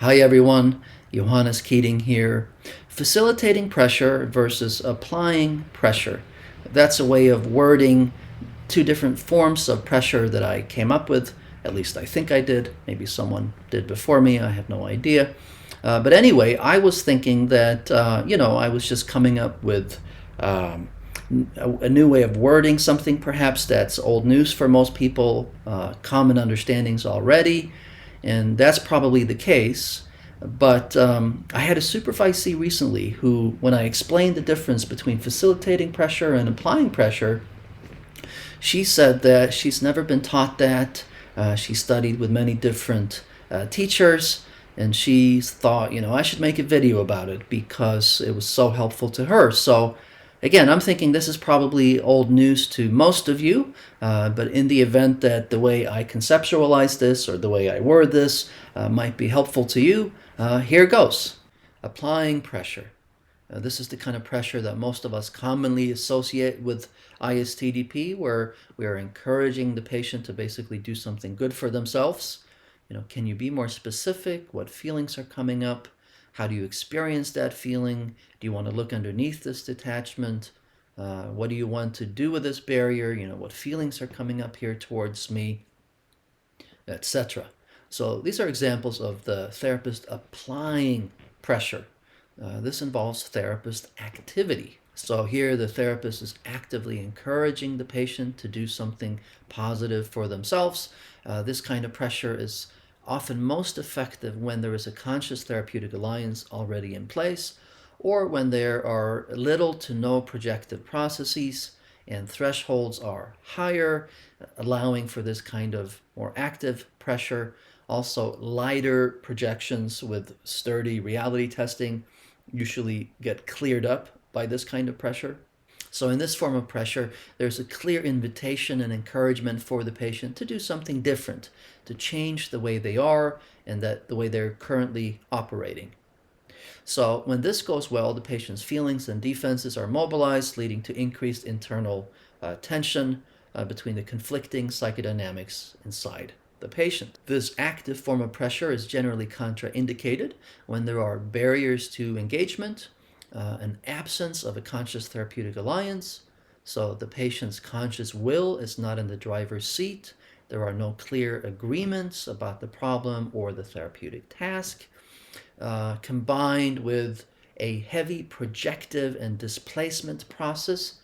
Hi everyone, Johannes Keating here. Facilitating pressure versus applying pressure. That's a way of wording two different forms of pressure that I came up with. At least I think I did. Maybe someone did before me. I have no idea. But anyway, I was thinking that, I was just coming up with a new way of wording something perhaps that's old news for most people, common understandings already, and that's probably the case. But I had a supervisee recently who, when I explained the difference between facilitating pressure and applying pressure, she said that she's never been taught that. She studied with many different teachers, and she thought, I should make a video about it because it was so helpful to her. So, again, I'm thinking this is probably old news to most of you, but in the event that the way I conceptualize this or the way I word this might be helpful to you, here goes. Applying pressure. This is the kind of pressure that most of us commonly associate with ISTDP, where we are encouraging the patient to basically do something good for themselves. Can you be more specific? What feelings are coming up? How do you experience that feeling? Do you want to look underneath this detachment? What do you want to do with this barrier? What feelings are coming up here towards me, etc. So these are examples of the therapist applying pressure. This involves therapist activity. So here the therapist is actively encouraging the patient to do something positive for themselves. This kind of pressure is often most effective when there is a conscious therapeutic alliance already in place, or when there are little to no projective processes and thresholds are higher, allowing for this kind of more active pressure. Also, lighter projections with sturdy reality testing usually get cleared up by this kind of pressure. So in this form of pressure, there's a clear invitation and encouragement for the patient to do something different, to change the way they are and that the way they're currently operating. So when this goes well, the patient's feelings and defenses are mobilized, leading to increased internal tension between the conflicting psychodynamics inside the patient. This active form of pressure is generally contraindicated when there are barriers to engagement, an absence of a conscious therapeutic alliance, so the patient's conscious will is not in the driver's seat, there are no clear agreements about the problem or the therapeutic task, combined with a heavy projective and displacement process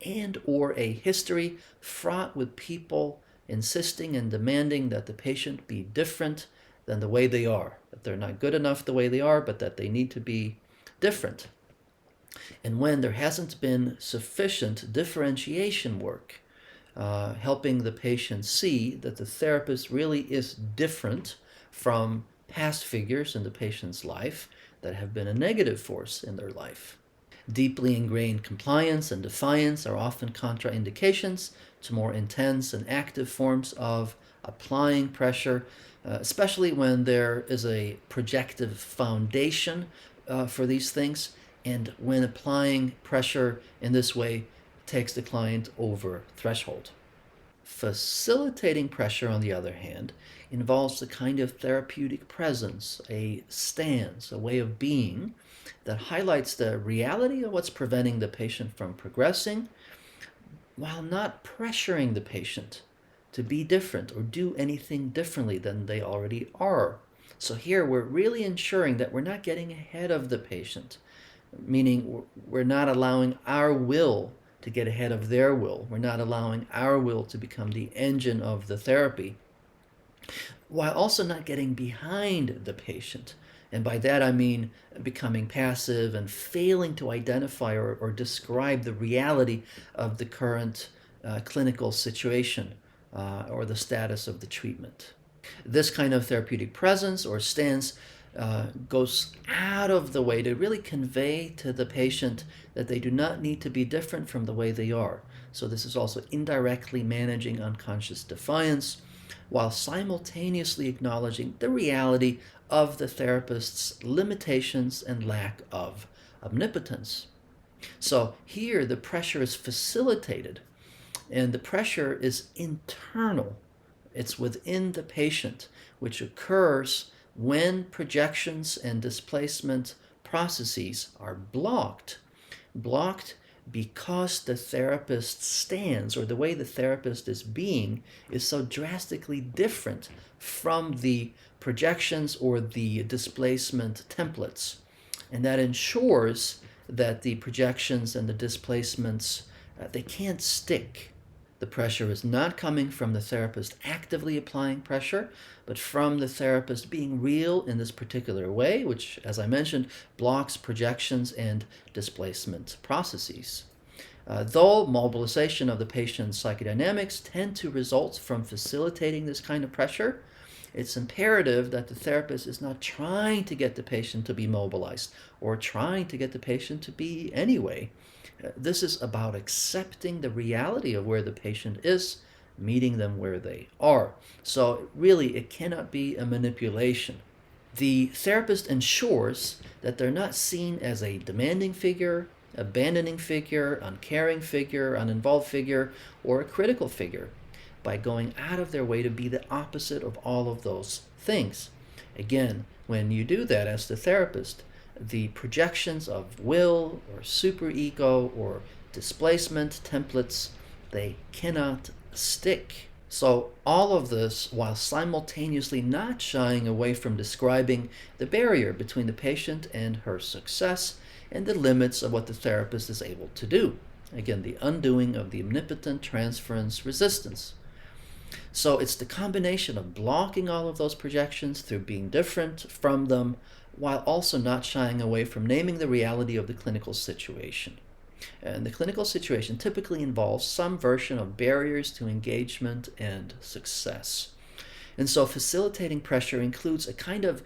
and or a history fraught with people insisting and demanding that the patient be different than the way they are, that they're not good enough the way they are, but that they need to be different. And when there hasn't been sufficient differentiation work, helping the patient see that the therapist really is different from past figures in the patient's life that have been a negative force in their life. Deeply ingrained compliance and defiance are often contraindications to more intense and active forms of applying pressure, especially when there is a projective foundation for these things, and when applying pressure in this way takes the client over threshold. Facilitating pressure, on the other hand, involves a kind of therapeutic presence, a stance, a way of being that highlights the reality of what's preventing the patient from progressing while not pressuring the patient to be different or do anything differently than they already are. So here we're really ensuring that we're not getting ahead of the patient, meaning we're not allowing our will to get ahead of their will. We're not allowing our will to become the engine of the therapy, while also not getting behind the patient. And by that I mean becoming passive and failing to identify or describe the reality of the current clinical situation or the status of the treatment. This kind of therapeutic presence or stance goes out of the way to really convey to the patient that they do not need to be different from the way they are. So this is also indirectly managing unconscious defiance while simultaneously acknowledging the reality of the therapist's limitations and lack of omnipotence. So here the pressure is facilitated, and the pressure is internal. It's within the patient, which occurs when projections and displacement processes are blocked because the therapist's stance or the way the therapist is being is so drastically different from the projections or the displacement templates. And that ensures that the projections and the displacements, they can't stick. The pressure is not coming from the therapist actively applying pressure, but from the therapist being real in this particular way, which, as I mentioned, blocks projections and displacement processes. Though mobilization of the patient's psychodynamics tend to result from facilitating this kind of pressure, it's imperative that the therapist is not trying to get the patient to be mobilized or trying to get the patient to be anyway. This is about accepting the reality of where the patient is, meeting them where they are. So really, it cannot be a manipulation. The therapist ensures that they're not seen as a demanding figure, abandoning figure, uncaring figure, uninvolved figure, or a critical figure by going out of their way to be the opposite of all of those things. Again, when you do that as the therapist, the projections of will or superego or displacement templates, they cannot stick. So all of this while simultaneously not shying away from describing the barrier between the patient and her success and the limits of what the therapist is able to do. Again, the undoing of the omnipotent transference resistance. So it's the combination of blocking all of those projections through being different from them while also not shying away from naming the reality of the clinical situation. And the clinical situation typically involves some version of barriers to engagement and success. And so facilitating pressure includes a kind of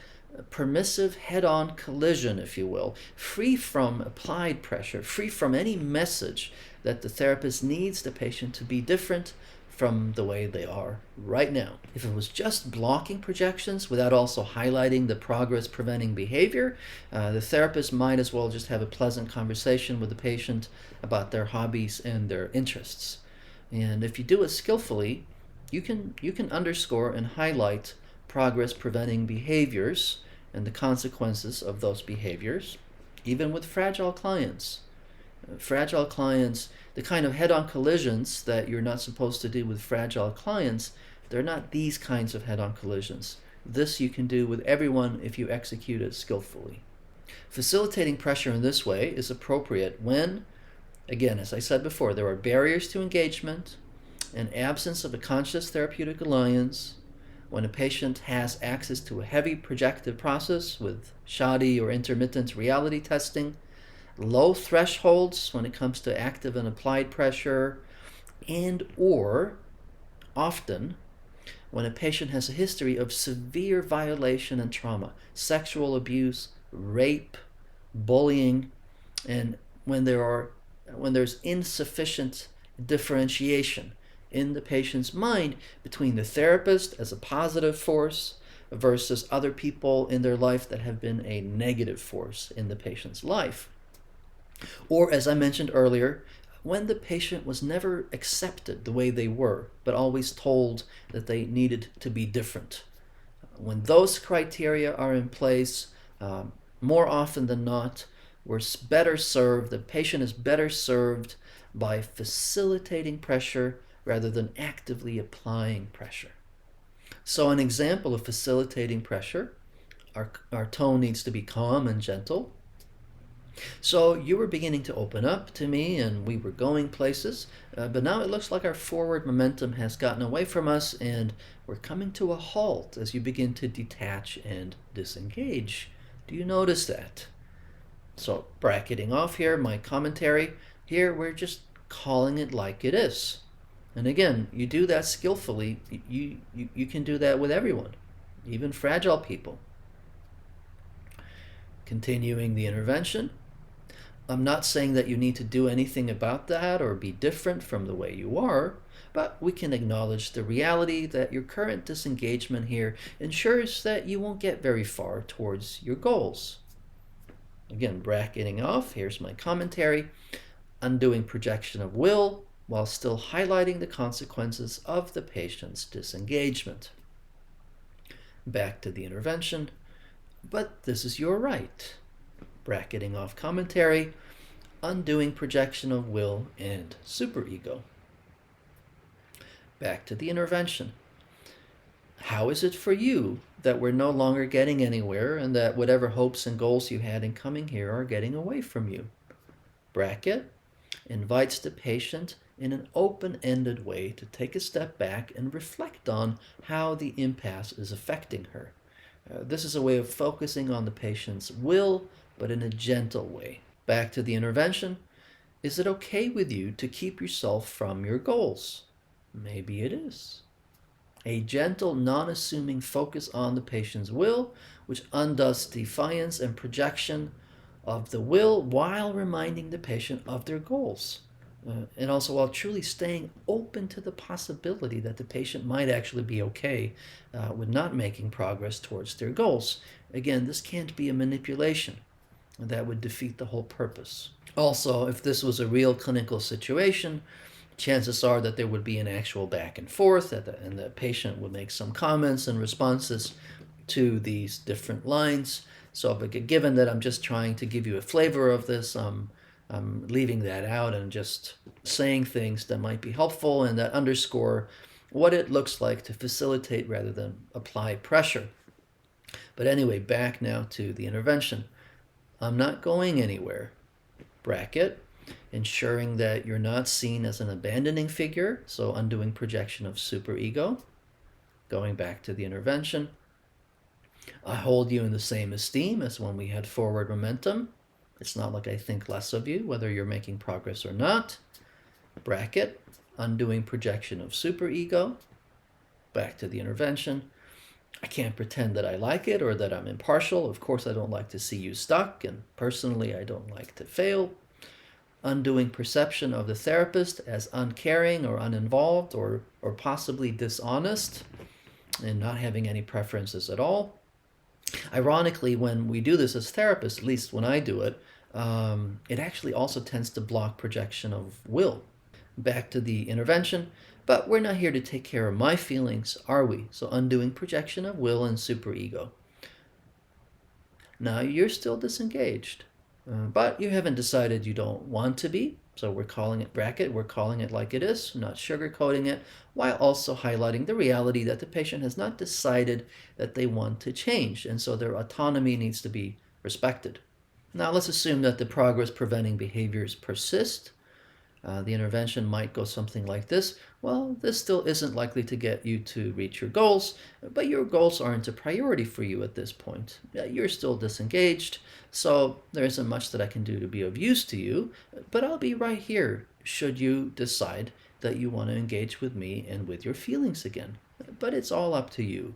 permissive head-on collision, if you will, free from applied pressure, free from any message that the therapist needs the patient to be different from the way they are right now. If it was just blocking projections without also highlighting the progress-preventing behavior, the therapist might as well just have a pleasant conversation with the patient about their hobbies and their interests. And if you do it skillfully, you can underscore and highlight progress-preventing behaviors and the consequences of those behaviors, even with fragile clients. Fragile clients, the kind of head-on collisions that you're not supposed to do with fragile clients, they're not these kinds of head-on collisions. This you can do with everyone if you execute it skillfully. Facilitating pressure in this way is appropriate when, again, as I said before, there are barriers to engagement, an absence of a conscious therapeutic alliance, when a patient has access to a heavy projective process with shoddy or intermittent reality testing, low thresholds when it comes to active and applied pressure, and or often when a patient has a history of severe violation and trauma, sexual abuse, rape, bullying, and when there's insufficient differentiation in the patient's mind between the therapist as a positive force versus other people in their life that have been a negative force in the patient's life. Or, as I mentioned earlier, when the patient was never accepted the way they were, but always told that they needed to be different. When those criteria are in place, more often than not, the patient is better served by facilitating pressure rather than actively applying pressure. So an example of facilitating pressure, our tone needs to be calm and gentle. So you were beginning to open up to me and we were going places, but now it looks like our forward momentum has gotten away from us and we're coming to a halt as you begin to detach and disengage. Do you notice that? So bracketing off here, my commentary, here we're just calling it like it is. And again, you do that skillfully, you can do that with everyone, even fragile people. Continuing the intervention. I'm not saying that you need to do anything about that or be different from the way you are, but we can acknowledge the reality that your current disengagement here ensures that you won't get very far towards your goals. Again, bracketing off, here's my commentary. Undoing projection of will while still highlighting the consequences of the patient's disengagement. Back to the intervention. but this is your right. Bracketing off commentary, undoing projection of will and superego. Back to the intervention. How is it for you that we're no longer getting anywhere and that whatever hopes and goals you had in coming here are getting away from you? Bracket invites the patient in an open-ended way to take a step back and reflect on how the impasse is affecting her. This is a way of focusing on the patient's will, but in a gentle way. Back to the intervention. Is it okay with you to keep yourself from your goals? Maybe it is. A gentle, non-assuming focus on the patient's will, which undoes defiance and projection of the will while reminding the patient of their goals. And also while truly staying open to the possibility that the patient might actually be okay with not making progress towards their goals. Again, this can't be a manipulation. That would defeat the whole purpose. Also, if this was a real clinical situation, chances are that there would be an actual back and forth, and the patient would make some comments and responses to these different lines. So, but given that I'm just trying to give you a flavor of this, I'm leaving that out and just saying things that might be helpful and that underscore what it looks like to facilitate rather than apply pressure. But anyway, back now to the intervention. I'm not going anywhere. Bracket, ensuring that you're not seen as an abandoning figure, so undoing projection of superego. Going back to the intervention. I hold you in the same esteem as when we had forward momentum. It's not like I think less of you, whether you're making progress or not. Bracket, undoing projection of superego. Back to the intervention. I can't pretend that I like it or that I'm impartial. Of course, I don't like to see you stuck, and personally, I don't like to fail. Undoing perception of the therapist as uncaring or uninvolved or possibly dishonest and not having any preferences at all. Ironically, when we do this as therapists, at least when I do it, it actually also tends to block projection of will. Back to the intervention, but we're not here to take care of my feelings, are we? So undoing projection of will and superego. Now you're still disengaged, but you haven't decided you don't want to be, so we're calling it bracket, we're calling it like it is, not sugarcoating it, while also highlighting the reality that the patient has not decided that they want to change, and so their autonomy needs to be respected. Now let's assume that the progress-preventing behaviors persist. The intervention might go something like this. Well, this still isn't likely to get you to reach your goals, but your goals aren't a priority for you at this point. You're still disengaged, so there isn't much that I can do to be of use to you, but I'll be right here should you decide that you want to engage with me and with your feelings again. But it's all up to you.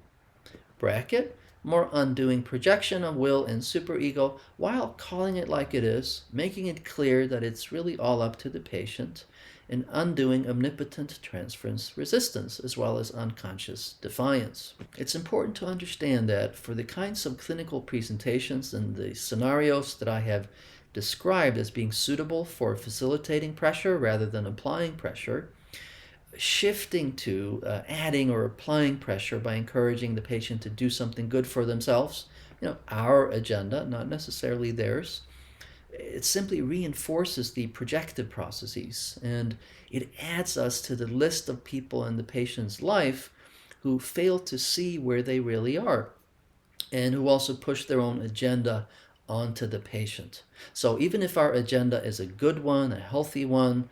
Bracket, more undoing projection of will and superego while calling it like it is, making it clear that it's really all up to the patient, and undoing omnipotent transference resistance as well as unconscious defiance. It's important to understand that for the kinds of clinical presentations and the scenarios that I have described as being suitable for facilitating pressure rather than applying pressure, shifting to adding or applying pressure by encouraging the patient to do something good for themselves, our agenda, not necessarily theirs, it simply reinforces the projective processes, and it adds us to the list of people in the patient's life who fail to see where they really are and who also push their own agenda onto the patient. So even if our agenda is a good one, a healthy one,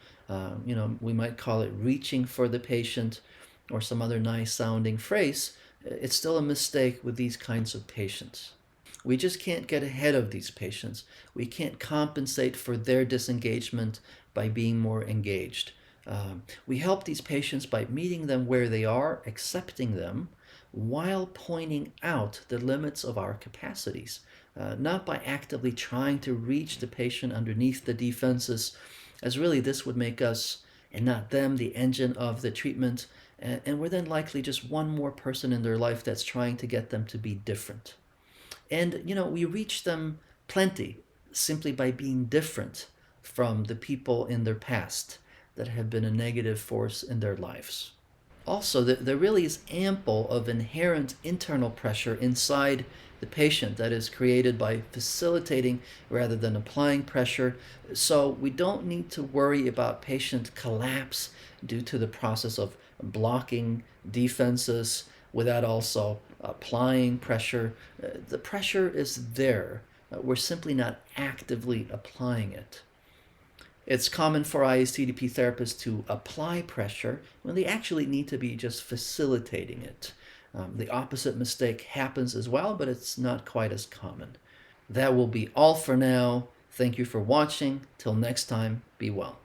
we might call it reaching for the patient or some other nice sounding phrase, it's still a mistake with these kinds of patients. We just can't get ahead of these patients. We can't compensate for their disengagement by being more engaged. We help these patients by meeting them where they are, accepting them, while pointing out the limits of our capacities, not by actively trying to reach the patient underneath the defenses, as really this would make us, and not them, the engine of the treatment, and we're then likely just one more person in their life that's trying to get them to be different. And, we reach them plenty simply by being different from the people in their past that have been a negative force in their lives. Also, there really is ample of inherent internal pressure inside the patient that is created by facilitating rather than applying pressure. So we don't need to worry about patient collapse due to the process of blocking defenses without also applying pressure. The pressure is there. We're simply not actively applying it. It's common for ISTDP therapists to apply pressure when they actually need to be just facilitating it. The opposite mistake happens as well, but it's not quite as common. That will be all for now. Thank you for watching. Till next time, be well.